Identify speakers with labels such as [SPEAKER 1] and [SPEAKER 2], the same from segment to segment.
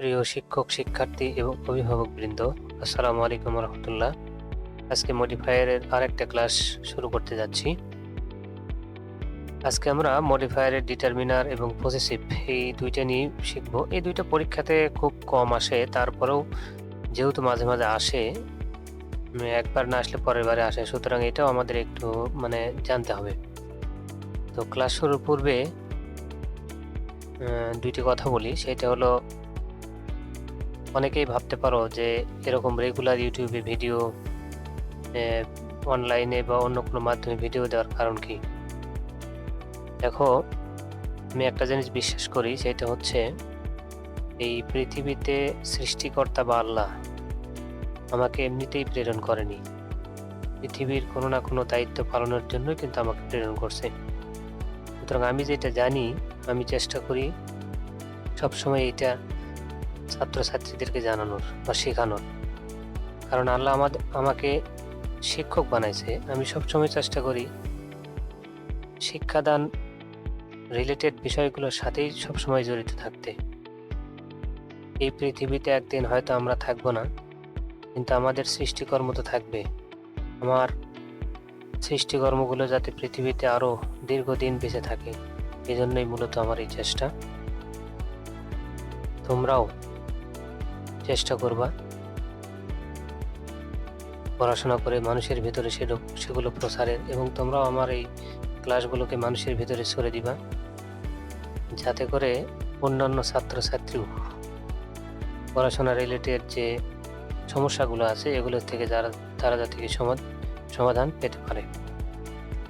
[SPEAKER 1] প্রিয় শিক্ষক, শিক্ষার্থী এবং অভিভাবকবৃন্দ, আসসালামু আলাইকুম রহমতুল্লাহ। আজকে মডিফায়ারের আরেকটা ক্লাস শুরু করতে যাচ্ছি। আজকে আমরা মডিফায়ারের ডিটারমিনার এবং পসেসিভ এই দুইটা নিয়ে শিখব। এই দুইটা পরীক্ষাতে খুব কম আসে, তারপরেও যেহেতু মাঝে মাঝে আসে, একবার না আসলে পরের বারে আসে, সুতরাং এটাও আমাদের একটু জানতে হবে। তো ক্লাস শুরুর পূর্বে দুইটি কথা বলি। সেটা হলো, অনেকেই ভাবতে পারো যে এরকম রেগুলার ইউটিউবে ভিডিও, অনলাইনে বা অন্য কোনো মাধ্যমে ভিডিও দেওয়ার কারণ কি? দেখো, আমি একটা জিনিস বিশ্বাস করি, সেটা হচ্ছে এই পৃথিবীতে সৃষ্টিকর্তা বা আল্লাহ আমাকে এমনিতেই প্রেরণ করেনি। পৃথিবীর কোনো না কোনো দায়িত্ব পালনের জন্য কিন্তু আমাকে প্রেরণ করছে। সুতরাং আমি যেটা জানি, আমি চেষ্টা করি সবসময় এটা ছাত্রছাত্রীদেরকে জানানোর বা শেখানোর। কারণ আল্লাহ আমাকে শিক্ষক বানাইছে। আমি সবসময় চেষ্টা করি শিক্ষাদান রিলেটেড বিষয়গুলোর সাথেই সবসময় জড়িত থাকতে। এই পৃথিবীতে একদিন হয়তো আমরা থাকবো না, কিন্তু আমাদের সৃষ্টিকর্ম তো থাকবে। আমার সৃষ্টিকর্মগুলো যাতে পৃথিবীতে আরও দীর্ঘদিন বেঁচে থাকে, এই জন্যই মূলত আমার এই চেষ্টা। তোমরাও চেষ্টা করবা পড়াশোনা করে মানুষের ভিতরে সেগুলো প্রসারের, এবং তোমরাও আমার এই ক্লাসগুলোকে মানুষের ভিতরে ছড়ে দিবা, যাতে করে অন্যান্য ছাত্রছাত্রীও পড়াশোনা রিলেটেড যে সমস্যাগুলো আছে এগুলোর থেকে তারা যাতে সমাধান পেতে পারে।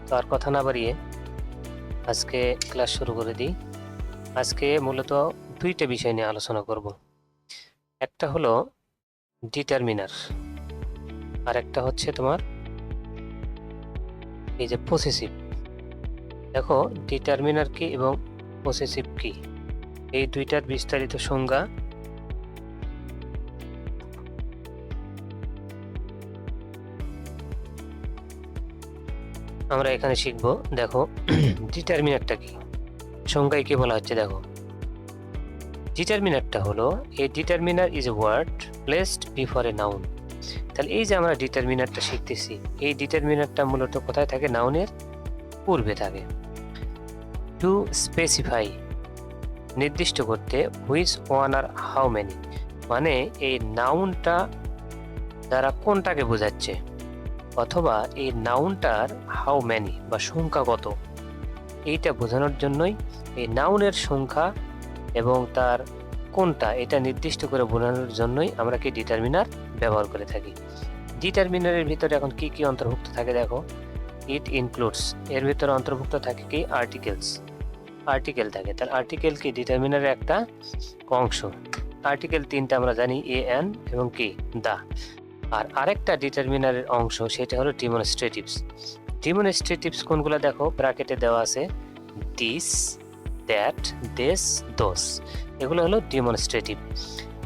[SPEAKER 1] তো আর কথা না বাড়িয়ে আজকে ক্লাস শুরু করে দিই। আজকে মূলত দুইটা বিষয় নিয়ে আলোচনা করব। একটা হলো ডিটারমিনার, আর একটা হচ্ছে তোমার এই যে পসেসিভ। দেখো, ডিটারমিনার কি এবং পসেসিভ কি, এই দুইটার বিস্তারিত সংজ্ঞা আমরা এখানে শিখব। দেখো, ডিটারমিনারটা কি, সংজ্ঞায় কি বলা হচ্ছে। দেখো, ডিটারমিনারটা হলো, a determiner is a word placed before a noun. তাহলে এই যে আমরা ডিটারমিনারটা শিখতেছি, এই ডিটারমিনারটা মূলত কোথায় থাকে? নাউনের পূর্বে থাকে। টু স্পেসিফাই, নির্দিষ্ট করতে, which one or how many, মানে এই নাউনটা দ্বারা কোনটাকে বোঝাচ্ছে, অথবা এই নাউনটার হাউ মেনি বা সংখ্যা কত, এইটা বোঝানোর জন্যই এই নাউনের সংখ্যা এবং তার কোনটা এটা নির্দিষ্ট করে বোঝানোর জন্যই আমরা কি ডিটারমিনার ব্যবহার করে থাকি। ডিটারমিনারের ভিতরে এখন কি কি অন্তর্ভুক্ত থাকে? দেখো, ইট ইনক্লুডস, এর ভিতরে অন্তর্ভুক্ত থাকে কি? আর্টিকেল থাকে। তার আর্টিকেল কি? ডিটারমিনারের একটা অংশ। আর্টিকেল তিনটা আমরা জানি, এ, এন এবং কি? দা। আর আরেকটা ডিটারমিনারের অংশ, সেটা হলো ডিমনস্ট্রেটিভস কোনগুলো? দেখো, ব্র্যাকেটে দেওয়া আছে, দিস, দ্যাট, দিস, দোস, এগুলো হলো ডিমনস্ট্রেটিভ।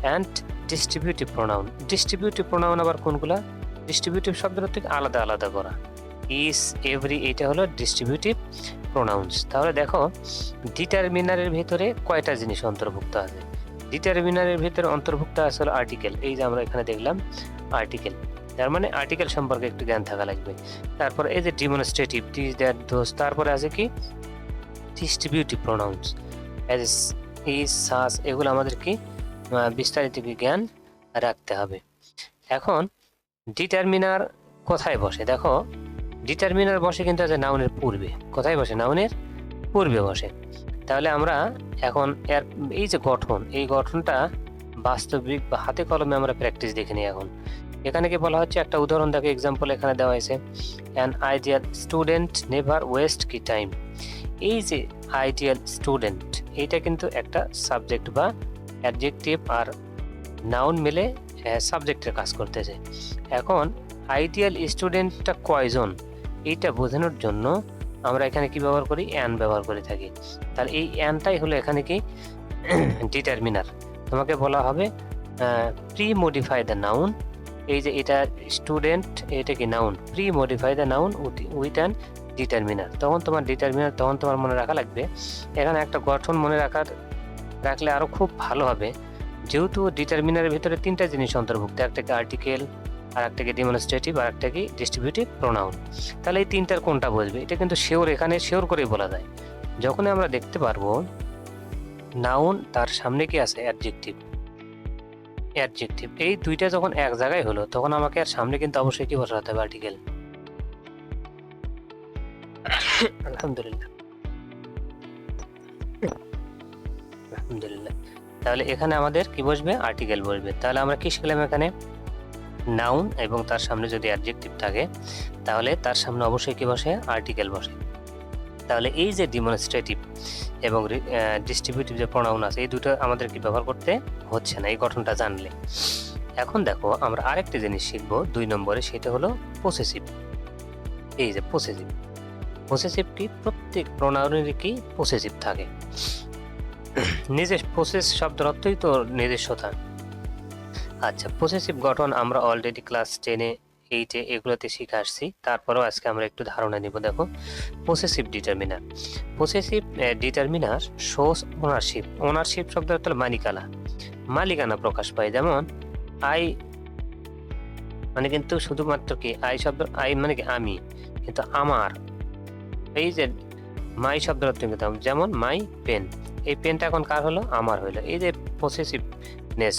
[SPEAKER 1] অ্যান্ড ডিস্ট্রিবিউটিভ প্রোনাউন আবার কোনগুলা? ডিস্ট্রিবিউটিভ শব্দের থেকে আলাদা আলাদা করা, ইস, এভরি, এটা হলো ডিস্ট্রিবিউটিভ প্রোনাউন্স। তাহলে দেখো, ডিটারমিনারের ভিতরে কয়টা জিনিস অন্তর্ভুক্ত আছে? ডিটারমিনারের ভিতরে অন্তর্ভুক্ত আছে হলো আর্টিকেল। এই যে আমরা এখানে দেখলাম আর্টিকেল, তার মানে আর্টিকেল সম্পর্কে একটু জ্ঞান থাকা লাগবে। তারপর এই যে ডিমনস্ট্রেটিভ, দিস, দ্যাট, দোস, তারপরে আছে কি? ডিস্ট্রিবিউটিভ প্রোনাউন্স, অ্যাজ, ইজ, সাস, এগুলো আমাদের কি বিস্তারিত জ্ঞান রাখতে হবে। এখন ডিটারমিনার কোথায় বসে? দেখো, ডিটারমিনার বসে কিন্তু আছে নাউনের পূর্বে। কোথায় বসে? নাউনের পূর্বে বসে। তাহলে আমরা এখন এর এই যে গঠন, এই গঠনটা বাস্তবিক বা হাতে কলমে আমরা প্র্যাকটিস দেখে নিই। এখন এখানে কি বলা হচ্ছে? একটা উদাহরণ দেখো, এক্সাম্পল এখানে দেওয়া হয়েছে, an ideal student never West কি টাইম। এই যে আইডিয়াল স্টুডেন্ট, এইটা কিন্তু একটা সাবজেক্ট বা অ্যাডজেক্টিভ আর নাউন মিলে সাবজেক্টের কাজ করতেছে। এখন আইডিয়াল স্টুডেন্টটা কয়জন, এইটা বোঝানোর জন্য আমরা এখানে কি ব্যবহার করি? অ্যান ব্যবহার করে থাকি। তাহলে এই অ্যানটাই হলো এখানে কি ডিটারমিনার। তোমাকে বলা হবে প্রি মডিফাই দ্য নাউন। এই যে এটা স্টুডেন্ট, এটা কি noun, pre modify the noun with an determiner. তখন তোমার মনে রাখা লাগবে, এখানে একটা গঠন মনে রাখলে আরো খুব ভালো হবে যেহেতু ডিটারমিনারের ভিতরে তিনটা জিনিস অন্তর্ভুক্ত, একটা কি আর্টিকেল, আর একটা কি ডেমনস্ট্রেটিভ, আর একটা কি ডিস্ট্রিবিউটিভ প্রোনাউন। তাহলে এই তিনটার কোনটা বসবে এটা কিন্তু শিওর, এখানে শিওর করেই বলা যায়। যখনই আমরা দেখতে পারবো নাউন তার সামনে কি আছে অ্যাডজেক্টিভ, অ্যাডজেক্টিভ এই দুইটা যখন এক জায়গায় হলো তখন আমাকে আর সামনে কিন্তু অবশ্যই কি বসাতে হবে আর্টিকেল। আলহামদুলিল্লাহ, আলহামদুলিল্লাহ। তাহলে এখানে আমাদের কি বসবে আর্টিকেল বসবে। তাহলে আমরা কি শিখলাম এখানে, নাউন এবং তার সামনে যদি অ্যাডজেক্টিভ থাকে তাহলে তার সামনে অবশ্যই কি বসে আর্টিকেল বসে। তাহলে এই যে ডেমনস্ট্রেটিভ এবং ডিস্ট্রিবিউটিভ যে প্রোনাউন আছে এই দুটো আমাদের কি ব্যবহার করতে হচ্ছে না এই গঠনটা জানলে। এখন দেখো আমরা আরেকটা জিনিস শিখবো 2 নম্বরে, সেটা হলো পসেসিভ। এই যে পসেসিভ, পসেসিভ কি প্রত্যেক প্রোনাউনের কি পসেসিভ থাকে। নিজস্ব পসেস শব্দের অর্থই তো নিজস্বতা। আচ্ছা, পসেসিভ গঠন আমরা অলরেডি ক্লাস 10-এ 8-এ এগুলোতে শিখে আসছি, তারপরেও আজকে আমরা একটু ধারণা নিব। দেখো possessive determiner, possessive determiner shows ownership. Ownership শব্দ অর্থ মালিকানা, মালিকানা প্রকাশ পায়। যেমন আই মানে কিন্তু শুধুমাত্র কি আই শব্দ, আই মানে কি আমি, কিন্তু আমার। এই যে মাই শব্দের অর্থ কিন্তু যেমন মাই পেন, এই পেনটা এখন কার হলো আমার হলো। এই যে পসেসিভনেস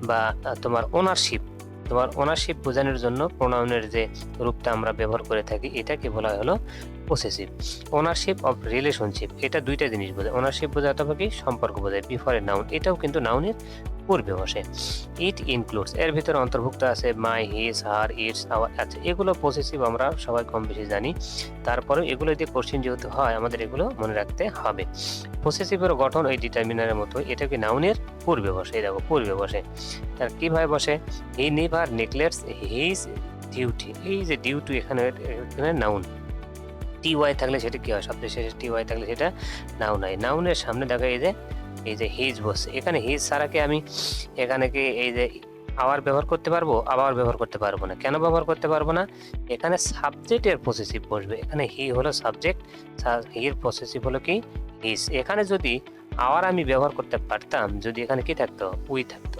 [SPEAKER 1] বা তোমার ওনারশিপ, তোমার ওনারশিপ বোঝানোর জন্য প্রোনাউনের যে রূপটা আমরা ব্যবহার করে থাকি এটাকে বলা হলো পসেসিভ। ওনারশিপ অফ রিলেশনশিপ, এটা দুইটা জিনিস বোঝায়। ওনারশিপ বোঝায় অথবা কি সম্পর্ক বোঝায়, বিফোর এ নাউন, এটাও কিন্তু নাউনের পূর্বে বসে। ইট ইনক্লুডস, এর ভিতরে অন্তর্ভুক্ত আছে মাই, হিজ, হার, ইটস, আওয়ার। আচ্ছা, এগুলো পসেসিভ আমরা সবাই কম বেশি জানি, তারপরেও এগুলো দিয়ে কোশ্চেন যেহেতু হয় আমাদের এগুলো মনে রাখতে হবে। পসেসিভের গঠন ওই ডিটারমিনারের মতো, এটা কি নাউনের পূর্বে বসে। এই দেখো পূর্বে বসে, তার কিভাবে বসে, he never neglects his duty. এই যে ডিউটি এখানে নাউন, টি ওয়াই থাকলে সেটা কি হয়, শব্দের শেষে টি ওয়াই থাকলে সেটা নাউন হয়। নাউনের সামনে দেখো এই যে হিজ বসে, এখানে হিজ ছাড়া কি আমি এখানে কি এই যে আবার ব্যবহার করতে পারবো, আবার ব্যবহার করতে পারবো না। কেন ব্যবহার করতে পারবো না, এখানে সাবজেক্টের পসেসিভ বসবে। এখানে হি হলো সাবজেক্ট, হির পসেসিভ হলো কি হিজ। এখানে যদি আবার আমি ব্যবহার করতে পারতাম, যদি এখানে কি থাকতো উই থাকতো,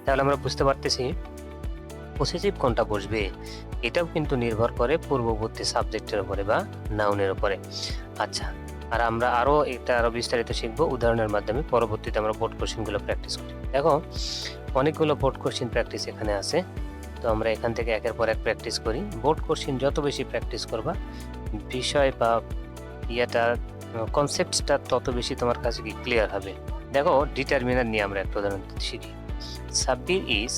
[SPEAKER 1] তাহলে আমরা বুঝতে পারতেছি পসেসিভ কোনটা বসবে। এটাও কিন্তু নির্ভর করে পূর্ববর্তী সাবজেক্টের উপরে বা নাউনের উপরে। আচ্ছা, আর আমরা আরো বিস্তারিত শিখবো উদাহরণের মাধ্যমে। পরবর্তীতে আমরা বোর্ড কোশ্চেনগুলো প্র্যাকটিস করি। দেখো অনেকগুলো বোর্ড কোশ্চেন প্র্যাকটিস এখানে আছে, তো আমরা এখান থেকে একের পর এক প্র্যাকটিস করি। বোর্ড কোশ্চেন যত বেশি প্র্যাকটিস করবা, বিষয় বা কনসেপ্টটা তত বেশি তোমার কাছে কি ক্লিয়ার হবে। দেখো ডিটারমিনার নিয়ে আমরা একটা উদাহরণ শিখি। সাব্বির ইজ,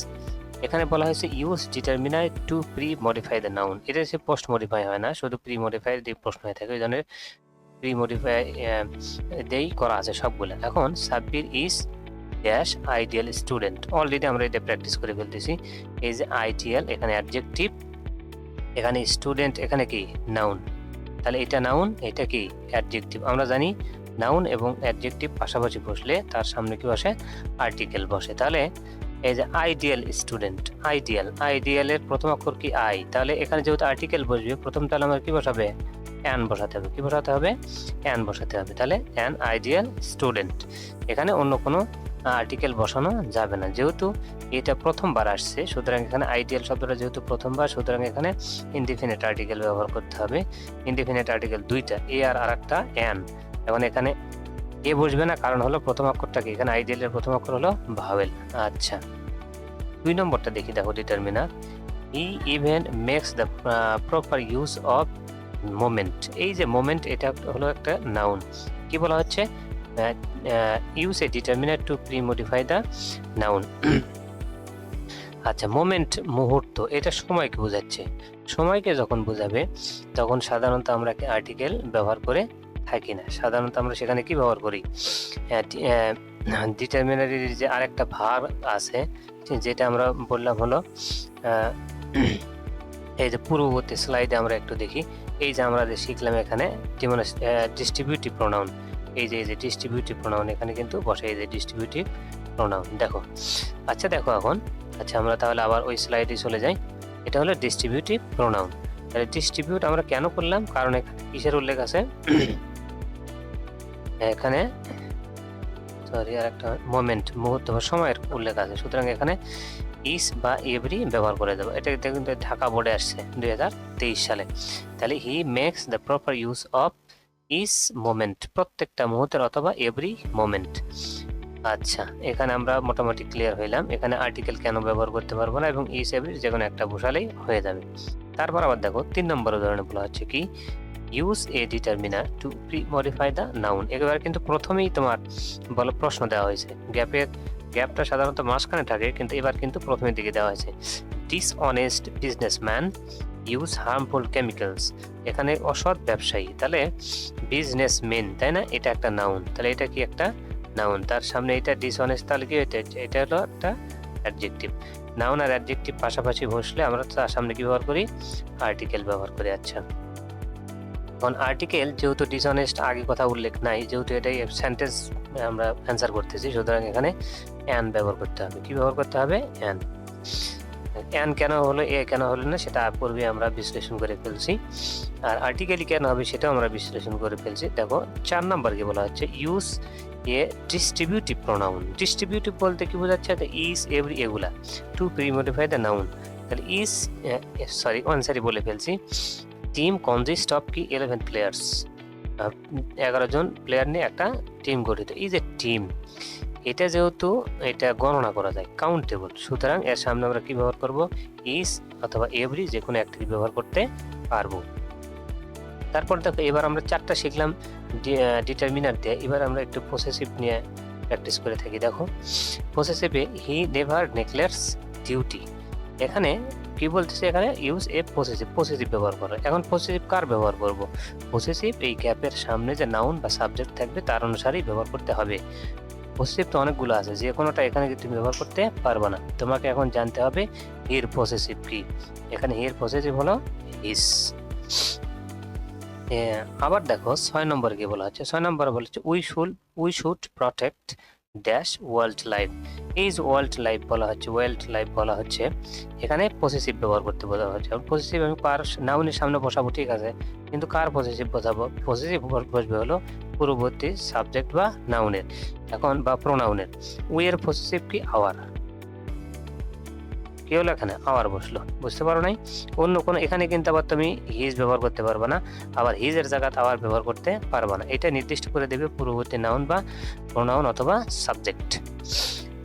[SPEAKER 1] এখানে বলা হয়েছে use determiner to premodify the noun. এটা হচ্ছে পোস্ট মডিফাই হয় না, শুধু প্রি মডিফাই দিয়ে প্রশ্ন হয়ে থাকে, ওই ধরনের প্রি মডিফাই দিয়েই করা আছে সবগুলো। এখন Sabbir is dash ideal student, already আমরা এটা প্র্যাকটিস করে ফেলতেছি। এই যে আইডিয়াল এখানে অ্যাডজেক্টিভ, এখানে স্টুডেন্ট এখানে কি নাউন, তাহলে এটা নাউন এটা কি অ্যাডজেক্টিভ। আমরা জানি নাউন এবং অ্যাডজেক্টিভ পাশাপাশি বসলে তার সামনে কি বসে আর্টিকেল বসে। তাহলে এই যে আইডিয়াল স্টুডেন্ট, আইডিয়ালের প্রথম অক্ষর কি আই, তাহলে এখানে যেহেতু আর্টিকেল বসবে প্রথম, তাহলে আমার কি বসাবে অ্যান বসাতে হবে। কি বসাতে হবে অ্যান বসাতে হবে। তাহলে অ্যান আইডিয়াল স্টুডেন্ট, এখানে অন্য কোনো আর্টিকেল বসানো যাবে না, যেহেতু এটা প্রথমবার আসছে। সুতরাং এখানে আইডিয়াল শব্দটা যেহেতু প্রথমবার, সুতরাং এখানে ইনডিফিনিট আর্টিকেল ব্যবহার করতে হবে। ইনডিফিনিট আর্টিকেল দুইটা, এ আর আরেকটা অ্যান। এখন এখানে এ বসবে না, কারণ হলো প্রথম অক্ষরটা কি, এখানে আইডিয়ালের প্রথম অক্ষর হলো ভাওয়েল। আচ্ছা, 2 নম্বরটা দেখি। দেখো determiner, he even makes the proper use of moment. এই যে মোমেন্ট এটা হলো একটা নাউন। কি বলা হচ্ছে, use a determiner to premodify the noun. আচ্ছা, মোমেন্ট মুহূর্ত, এটা সময়কে বোঝাচ্ছে। সময়কে যখন বোঝাবে তখন সাধারণত আমরা কি আর্টিকেল ব্যবহার করে থাকি না, সাধারণত আমরা সেখানে কি ব্যবহার করি, ডিটারমিনারির যে আরেকটা ভার্ব আছে যেটা আমরা বললাম হলো এই যে পূর্ববর্তী স্লাইডে আমরা একটু দেখি। এই যে আমরা যে শিখলাম এখানে ডিস্ট্রিবিউটিভ প্রোনাউন, এই যে ডিস্ট্রিবিউটিভ প্রোনাউন এখানে কিন্তু বসে, এই যে ডিস্ট্রিবিউটিভ প্রোনাউন দেখো। আচ্ছা দেখো এখন, আচ্ছা আমরা তাহলে আবার ওই স্লাইডে চলে যাই। এটা হলো ডিস্ট্রিবিউটিভ প্রোনাউন। তাহলে ডিস্ট্রিবিউট আমরা কেন করলাম, কারণ এখানে কিসের উল্লেখ আছে, এখানে সরি আর একটা মোমেন্ট, মুহূর্ত বা সময়ের উল্লেখ আছে, সুতরাং এখানে ইস বা এভরি ব্যবহার করে দেবো। এটা কিন্তু ঢাকা বোর্ডে আসছে 2023 সালে। তাহলে he makes the proper use of his moment, প্রত্যেকটা মুহূর্তের অথবা এভরি মোমেন্ট। আচ্ছা, এখানে আমরা মোটামুটি ক্লিয়ার হইলাম। এখানে আর্টিকেল কেন ব্যবহার করতে পারবো না এবং ইস এভরি যে কোনো একটা বসালেই হয়ে যাবে। তারপর আবার দেখো 3 নম্বর উদাহরণে বলা হচ্ছে কি use a determiner to premodify the noun. এবার কিন্তু প্রথমেই তোমার বলো প্রশ্ন দেওয়া হয়েছে, গ্যাপটা সাধারণত মাঝখানে থাকে, কিন্তু এবার কিন্তু প্রথমের দিকে দেওয়া হয়েছে dishonest businessman use harmful chemicals. এখানে অসৎ ব্যবসায়ী, তাহলে বিজনেসম্যান, তাই না? এটা একটা নাউন, তাহলে এটা কি একটা নাউন, তার সামনে এটা ডিসঅনেস্ট, তাহলে কি হইতে, এটা হলো একটা অ্যাডজেক্টিভ। নাউন আর অ্যাডজেক্টিভ পাশাপাশি বসলে আমরা তার সামনে কি ব্যবহার করি? আর্টিকেল ব্যবহার করি। আচ্ছা, এখন আর্টিকেল যেহেতু ডিসঅনেস্ট আগে কথা উল্লেখ নাই, যেহেতু এটাই সেন্টেন্স আমরা অ্যান্সার করতেছি, সুতরাং এখানে অ্যান ব্যবহার করতে হবে। কি ব্যবহার করতে হবে? অ্যান। অ্যান কেন হলো, এ কেন হলো না, সেটা পূর্বে আমরা বিশ্লেষণ করে ফেলছি। আর আর্টিকেলই কেন হবে সেটাও আমরা বিশ্লেষণ করে ফেলছি। দেখো 4 নম্বরকে বলা হচ্ছে ইউজ এ ডিস্ট্রিবিউটিভ প্রোনাউন। ডিস্ট্রিবিউটিভ বলতে কি বোঝাচ্ছে? ইজ, এভরি, এগুলা টু প্রিমডিফাই দ্য নাউন। তাহলে ইজ, সরি আনসারই বলে ফেলছি। টিম কনজিস্ট অফ কি 11 প্লেয়ার্স, 11 জন প্লেয়ার নিয়ে একটা টিম গঠিত। ইজ এ টিম, এটা যেহেতু এটা গণনা করা যায়, কাউন্টেবল, সুতরাং এর সামনে আমরা কি ব্যবহার করব? ইজ অথবা এভরি যে কোনো একটি ব্যবহার করতে পারবো। তারপর দেখো এবার আমরা 4টা শিখলাম ডিটারমিনার দিয়ে, এবার আমরা একটু পসেসিভ নিয়ে প্র্যাকটিস করে থাকি। দেখো পসেসিভে হি নেভার নেগলেক্টস ডিউটি, এখানে কি বলতেছে? এখানে ইউজ এ পসেসিভ ব্যবহার করো। এখন পসেসিভ কার ব্যবহার করব? পসেসিভ এই গ্যাপের সামনে যে নাউন বা সাবজেক্ট থাকবে তার অনুসারেই ব্যবহার করতে হবে। পসেসিভ তো অনেকগুলো আছে, যে কোনোটা এখানে তুমি ব্যবহার করতে পারবে না। তোমাকে এখন জানতে হবে হির পসেসিভ কি। এখানে হির পসেসিভ হলো হিস। আবার দেখো 6 নম্বরে কি বলা হচ্ছে? 6 নম্বরে বলা হচ্ছে we should protect dash wild life. এই যে ওয়াইল্ড লাইফ বলা হচ্ছে, ওয়াইল্ড লাইফ বলা হচ্ছে, এখানে পসেসিভ ব্যবহার করতে বলা হচ্ছে। পসেসিভ আমি কার নাউনের সামনে বসাবো, ঠিক আছে, কিন্তু কার পসেসিভ বসাবো? পসেসিভ বসবে হলো পূর্ববর্তী সাবজেক্ট বা নাউনের, এখন বা প্রোনাউনের। উই এর পসেসিভ কি? আওয়ার। কি হলো? এখানে আওয়ার বসলো, বুঝতে পারো নাই? অন্য কোনো, এখানে কিন্তু আবার তুমি হিজ ব্যবহার করতে পারবে না, আবার হিজের জায়গাতে আওয়ার ব্যবহার করতে পারবে না। এটা নির্দিষ্ট করে দেবে পূর্ববর্তী নাউন বা প্রোনাউন অথবা সাবজেক্ট।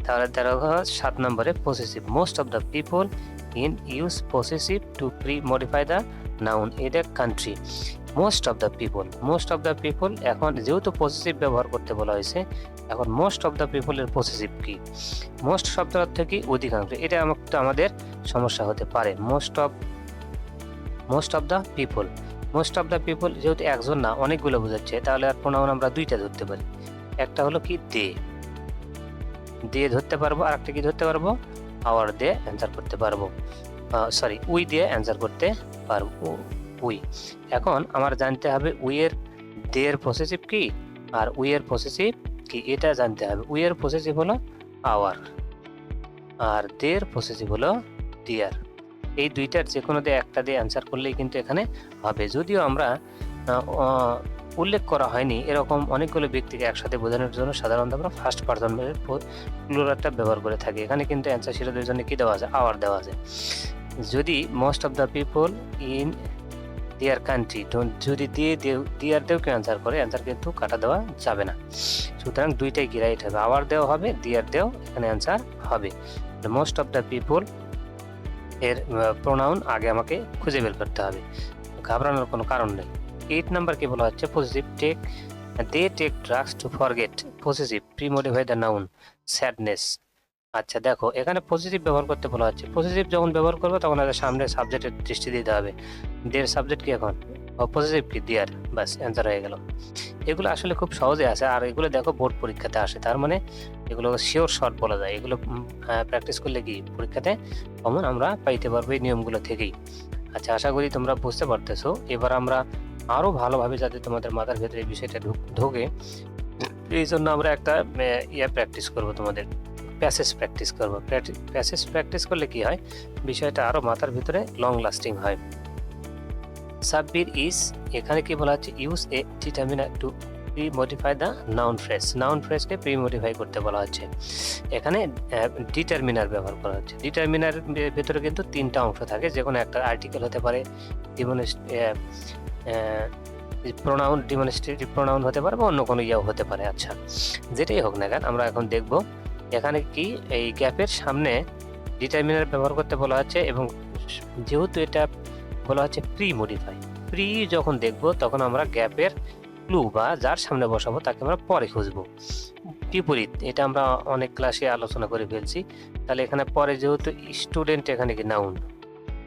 [SPEAKER 1] তাহলে দেখো 7 নম্বরে possessive. Most of the people in use possessive two premodify the noun in a country. Most of the people, এখন যেহেতু পসেসিভ ব্যবহার করতে বলা হয়েছে, এখন মোস্ট অফ দ্য পিপলের পসেসিভ কি? মোস্ট শব্দের অর্থ কি? অধিকাংশ। এটা আমাদের সমস্যা হতে পারে। মোস্ট অফ দ্য পিপল যেহেতু একজন না অনেকগুলো বোঝাচ্ছে, তাহলে আর প্রোনাউন আমরা 2টা ধরতে পারি। একটা হলো কি? দিয়ে ধরতে পারবো, আর একটা কি ধরতে পারবো? আওয়ার দিয়ে অ্যান্সার করতে পারবো, সরি উই দিয়ে অ্যান্সার করতে পারবো। উই। এখন আমার জানতে হবে উই এর দের পসেসিভ কি আর উই এর পসেসিভ কি, এটা জানতে হবে। উই এর পসেসিভ হলো আওয়ার আর দের পসেসিভ হলো ডিয়ার। এই দুইটার যে কোনো দিয়ে একটা দিয়ে অ্যান্সার করলেই কিন্তু এখানে হবে। যদিও আমরা উল্লেখ করা হয়নি, এরকম অনেকগুলো ব্যক্তিকে একসাথে বোঝানোর জন্য সাধারণত আমরা ফার্স্ট পারসন প্লুরালটা ব্যবহার করে থাকি। এখানে কিন্তু অ্যান্সার শিরোদের জন্য কি দেওয়া আছে? আওয়ার দেওয়া আছে। যদি most of the people in দিয়ার কান্ট্রি, যদি দিয়ার দেও কেউ অ্যান্সার করে, অ্যান্সার কিন্তু কাটা দেওয়া যাবে না। সুতরাং দুইটাই কি রাইট হবে? আওয়ার দেওয়া হবে, দিয়ার দেও এখানে অ্যান্সার হবে। মোস্ট অফ দ্য পিপল এর প্রোনাউন আগে আমাকে খুঁজে বের করতে হবে, ঘাবড়ানোর কোনো কারণ নেই। 8 নাম্বার কি বলা হচ্ছে? Positive they take drugs to forget. Positive premodify the noun sadness. আচ্ছা দেখো এখানে পজিটিভ ব্যবহার করতে বলা হচ্ছে। পজিটিভ যখন ব্যবহার করবো তখন আমাদের সামনে সাবজেক্টের দৃষ্টি দিতে হবে। দের সাবজেক্ট কি এখন? পজিটিভ কি? দিয়ার। বাস অ্যান্সার হয়ে গেল। এগুলো আসলে খুব সহজে আসে, আর এগুলো দেখো বোর্ড পরীক্ষাতে আসে, তার মানে এগুলো শিওর শর্ট বলা যায়। এগুলো প্র্যাকটিস করলে কি পরীক্ষাতে কমন আমরা পাইতে পারবো এই নিয়মগুলো থেকেই। আচ্ছা আশা করি তোমরা বুঝতে পারতেছো। এবার আমরা আরো ভালোভাবে যাতে তোমাদের মাথার ভেতরে এই বিষয়টা ঢোকে, এই জন্য আমরা একটা প্র্যাকটিস করবো, তোমাদের প্যাসেজ প্র্যাকটিস করবো। প্যাসেজ প্র্যাকটিস করলে কি হয়, বিষয়টা আরো মাথার ভিতরে লং লাস্টিং হয়। 26 ইজ, এখানে কি বলা হচ্ছে? Use a determiner to premodify the noun sadness. আচ্ছা দেখো এখানে পজিটিভ ব্যবহার করতে বলা হচ্ছে। পজিটিভ যখন ব্যবহার করবো তখন আমাদের সামনে সাবজেক্টের দৃষ্টি দিতে হবে। দের সাবজেক্ট কি এখন? পজিটিভ কি? দিয়ার। বাস অ্যান্সার হয়ে গেল। সাব্বির ইজ, এখানে কি বলা হচ্ছে? Use a determiner to premodify the noun phrase, noun ফ্রেজকে প্রি মডিফাই করতে বলা হচ্ছে। এখানে ডিটারমিনার ব্যবহার করা হচ্ছে। ডিটারমিনার ভেতরে কিন্তু তিনটা অংশ থাকে, যে কোনো একটা আর্টিকেল হতে পারে, প্রোনাউন, ডিমনস্ট্রেটিভ প্রোনাউন হতে পারে বা অন্য কোনো ইয়াও হতে পারে। আচ্ছা, যেটাই হোক না কেন আমরা এখন দেখব এখানে কি এই গ্যাপের সামনে ডিটারমিনার ব্যবহার করতে বলা হচ্ছে, এবং যেহেতু এটা বলা হচ্ছে প্রি মডিফাই, প্রি যখন দেখব তখন আমরা গ্যাপের ক্লু বা যার সামনে বসাবো তাকে আমরা পরে খুঁজবো। বিপরীত, এটা আমরা অনেক ক্লাসে আলোচনা করে ফেলছি। তাহলে এখানে পরে যেহেতু স্টুডেন্ট এখানে কি নাউন,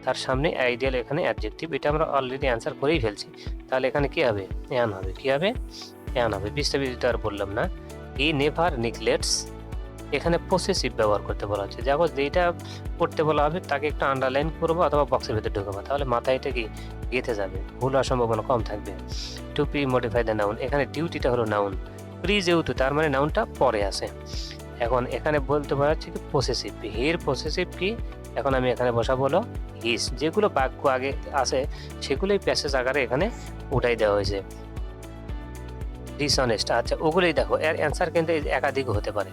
[SPEAKER 1] তার সামনে আইডিয়াল এখানে অ্যাডজেক্টিভ, এটা আমরা অলরেডি অ্যান্সার করেই ফেলছি। তাহলে এখানে কি হবে? অ্যান হবে। কি হবে? অ্যান হবে। বিস্তারিত আর বললাম না। হি নেভার নেগলেক্টস, এখানে পসেসিভ ব্যবহার করতে বলা হচ্ছে। দেখো যেটা করতে বলা হবে তাকে একটু আন্ডারলাইন করবো অথবা বক্সের ভিতরে ঢুকাবো, তাহলে মাথায় এটা কি গেঁথে যাবে, ভুল হওয়ার সম্ভাবনা কম থাকবে। Two premodify the noun, এখানে ডিউটিটা হলো নাউন, প্রি যেহেতু তার মানে নাউনটা পরে আছে। এখন এখানে বলতে পারা হচ্ছে কি পসেসিভ, হির পসেসিভ কি, এখন আমি এখানে বসাবো হলো হিস, যেগুলো বাক্য আগে আছে সেগুলোই প্যাসেজ আকারে এখানে উঠাই দেওয়া হয়েছে। ডিসঅনেস্ট, আচ্ছা ওগুলোই দেখো, এর অ্যান্সার কিন্তু একাধিক হতে পারে,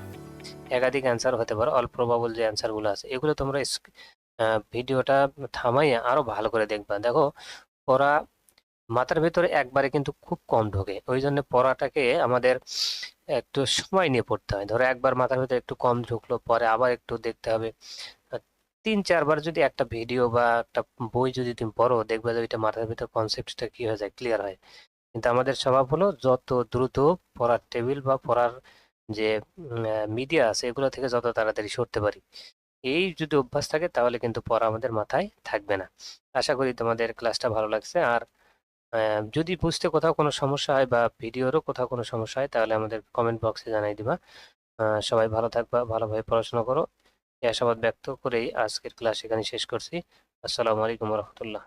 [SPEAKER 1] একাধিক অ্যান্সার হতে পারে। অল প্রবাবল যে অ্যান্সারগুলো আছে এগুলো তোমরা ভিডিওটা থামাইয়া আরো ভালো করে দেখবা। দেখো পড়া মাথার ভেতরে একবারে কিন্তু খুব কম ঢোকে, ওই জন্য পড়াটাকে আমাদের একটু সময় নিয়ে পড়তে হয়। ধরো একবার মাথার ভেতরে একটু কম ঢুকলো, পরে আবার একটু দেখতে হবে। 3-4 বার যদি একটা ভিডিও বা একটা বই যদি তুমি পড়ো, দেখবে যে ওইটা মাথার ভেতর কনসেপ্টটা কি হয়ে যায়, ক্লিয়ার হয়। কিন্তু আমাদের স্বভাব হলো যত দ্রুত পড়ার টেবিল বা পড়ার যে মিডিয়া আছে এগুলো থেকে যত তাড়াতাড়ি সরতে পারি, এই যদি অভ্যাস থাকে তাহলে কিন্তু পড়া আমাদের মাথায় থাকবে না। আশা করি তোমাদের ক্লাসটা ভালো লাগছে। আর যদি বুঝতে কোথাও কোনো সমস্যা হয় বা ভিডিওরও কোথাও কোনো সমস্যা হয় তাহলে আমাদের কমেন্ট বক্সে জানাই দিবা। সবাই ভালো থাকবা, ভালোভাবে পড়াশোনা করো, এই আশাবাদ ব্যক্ত করেই আজকের ক্লাস এখানে শেষ করছি। আসসালামু আলাইকুম রহমতুল্লাহ।